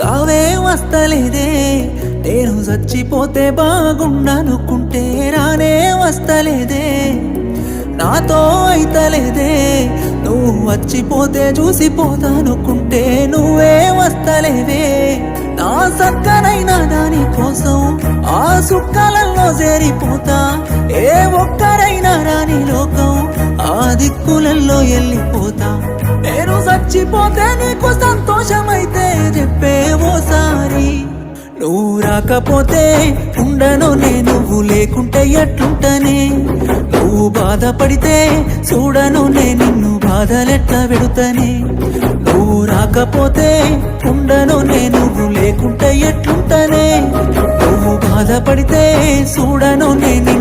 సావే వస్తలేదే నేను చచ్చిపోతే బాగుండనుకుంటే రానే వస్తలేదే నాతో అయితలేదే నువ్వు వచ్చిపోతే చూసిపోతానుకుంటే నువ్వే వస్తలేవే నా సక్కనైనా దాని కోసం ఆ సుక్కలలో చేరిపోతా ఏ ఒక్కరైనా రాని లోకం ఆ దిక్కులలో వెళ్ళిపోతా నేను చచ్చిపోతే నీకు సంతోషమైతే చెప్పే ఓసారి నువ్వు రాకపోతే ఉండను నువ్వు లేకుంటే ఎట్లుంటనే నువ్వు బాధపడితే చూడను నిన్ను బాధలెట్లా పెడుతనే నువ్వు రాకపోతే ఉండను నువ్వు లేకుంటే ఎట్లుంటనే నువ్వు బాధపడితే చూడను నిన్ను